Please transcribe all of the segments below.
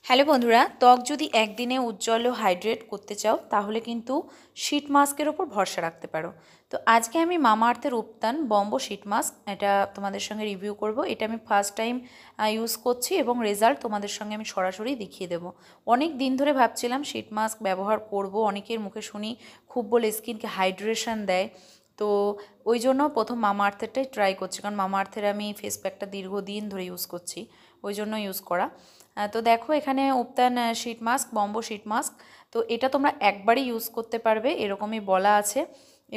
Hello বন্ধুরা, ত্বক যদি একদিনে উজ্জ্বল ও হাইড্রেট করতে চাও তাহলে কিন্তু শীট মাস্কের ওপর ভরসা রাখতে পারো। তো আজকে আমি মামাআর্থের উবটান বম্বো শীট মাস্ক এটা তোমাদের সঙ্গে রিভিউ করব। এটা আমি ফার্স্ট টাইম ইউজ করছি এবং রেজাল্ট তোমাদের সঙ্গে আমি সরাসরি দেখিয়ে দেবো। অনেক দিন ধরে ভাবছিলাম শীট মাস্ক ব্যবহার করব, অনেকের মুখে শুনি খুব বলে স্কিনকে হাইড্রেশন দেয়। তো ওই জন্য প্রথম মামাআর্থেরটাই ট্রাই করছি, কারণ মামাআর্থের আমি ফেস প্যাকটা দীর্ঘদিন ধরে ইউজ করছি, ওই জন্য ইউজ করা। তো দেখো এখানে ubtan sheet mask, bamboo sheet mask. তো এটা তোমরা একবারই ইউজ করতে পারবে এরকমই বলা আছে।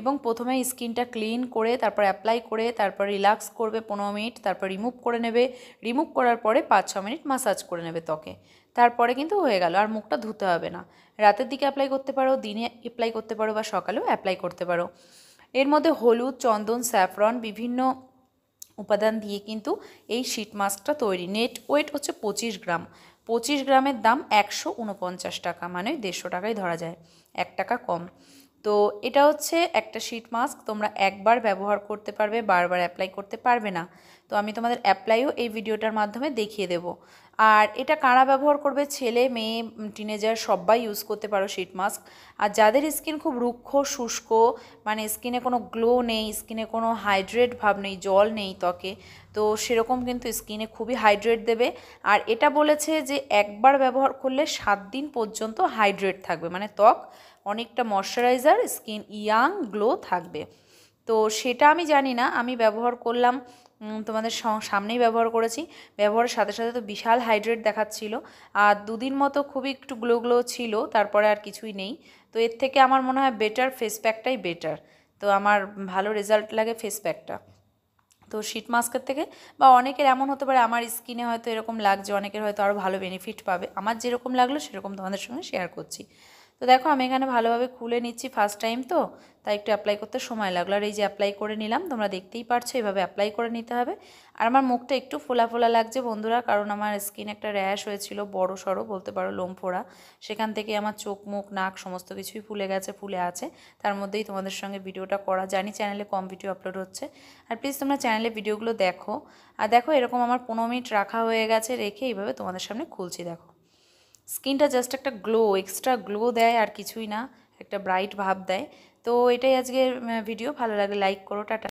এবং প্রথমে স্কিনটা ক্লিন করে তারপর অ্যাপ্লাই করে তারপর রিল্যাক্স করবে 15 মিনিট, তারপর রিমুভ করে নেবে। রিমুভ করার পরে 5-6 মিনিট মাসাজ করে নেবে ত্বকে। তারপরে কিন্তু হয়ে গেল, আর মুখটা ধুতে হবে না। রাতের দিকে অ্যাপ্লাই করতে পারো, দিনে অ্যাপ্লাই করতে পারো বা সকালেও অ্যাপ্লাই করতে পারো। এর মধ্যে হলুদ, চন্দন, স্যাফরন বিভিন্ন উপাদান দিয়ে কিন্তু এই শীট মাস্কটা তৈরি। নেট ওয়েট হচ্ছে 25 গ্রাম। 25 গ্রামের দাম 149 টাকা, মানে 150 টাকায় ধরা যায়, 1 টাকা কম। তো এটা হচ্ছে একটা শীট মাস্ক, তোমরা একবার ব্যবহার করতে পারবে, বারবার অ্যাপ্লাই করতে পারবে না। তো আমি তোমাদের অ্যাপ্লাইও এই ভিডিওটার মাধ্যমে দেখিয়ে দেব। আর এটা কারা ব্যবহার করবে? ছেলে, মেয়ে, টিনেজার সবাই ইউজ করতে পারো শীট মাস্ক। আর যাদের স্কিন খুব রুক্ষ, শুষ্ক, মানে স্কিনে কোনো গ্লো নেই, স্কিনে কোনো হাইড্রেট ভাব নেই, জল নেই ত্বকে, তো সেরকম কিন্তু স্কিনে খুবই হাইড্রেট দেবে। আর এটা বলেছে যে একবার ব্যবহার করলে 7 দিন পর্যন্ত হাইড্রেট থাকবে, মানে ত্বক অনেকটা ময়শ্চারাইজার, স্কিন ইয়াং গ্লো থাকবে। তো সেটা আমি জানি না, আমি ব্যবহার করলাম, তোমাদের সামনেই ব্যবহার করেছি। ব্যবহারের সাথে সাথে তো বিশাল হাইড্রেট দেখাচ্ছিল, আর 2 দিন মতো খুবই একটু গ্লো গ্লো ছিল, তারপরে আর কিছুই নেই। তো এর থেকে আমার মনে হয় বেটার ফেস প্যাকটাই বেটার। তো আমার ভালো রেজাল্ট লাগে ফেস প্যাকটা। তো শীট মাস্কের থেকে, বা অনেকের এমন হতে পারে আমার স্কিনে হয়তো এরকম লাগছে, অনেকের হয়তো আরও ভালো বেনিফিট পাবে। আমার যেরকম লাগলো সেরকম তোমাদের সঙ্গে শেয়ার করছি। তো দেখো আমি এখানে ভালোভাবে খুলে নিচ্ছি, ফার্স্ট টাইম তো তাই একটু অ্যাপ্লাই করতে সময় লাগলো। আর এই যে অ্যাপ্লাই করে নিলাম, তোমরা দেখতেই পারছো এভাবে অ্যাপ্লাই করে নিতে হবে। আর আমার মুখটা একটু ফোলা ফোলা লাগছে বন্ধুরা, কারণ আমার স্কিন একটা র্যাশ হয়েছিল, বড় সড়ো বলতে পারো, লোম ফোড়া। সেখান থেকে আমার চোখ, মুখ, নাক সমস্ত কিছুই ফুলে গেছে, ফুলে আছে। তার মধ্যেই তোমাদের সঙ্গে ভিডিওটা করা, জানি চ্যানেলে কম ভিডিও আপলোড হচ্ছে। আর প্লিজ তোমরা চ্যানেলে ভিডিওগুলো দেখো। আর দেখো এরকম আমার 15 মিনিট রাখা হয়ে গেছে, রেখে এইভাবে তোমাদের সামনে খুলছি। দেখো স্কিনটা জাস্ট একটা গ্লো, এক্সট্রা গ্লো দেয়, আর কিছুই না, একটা ব্রাইট ভাব দেয়। তো এটাই আজকের ভিডিও। ভালো লাগলে লাইক করো, টাটা।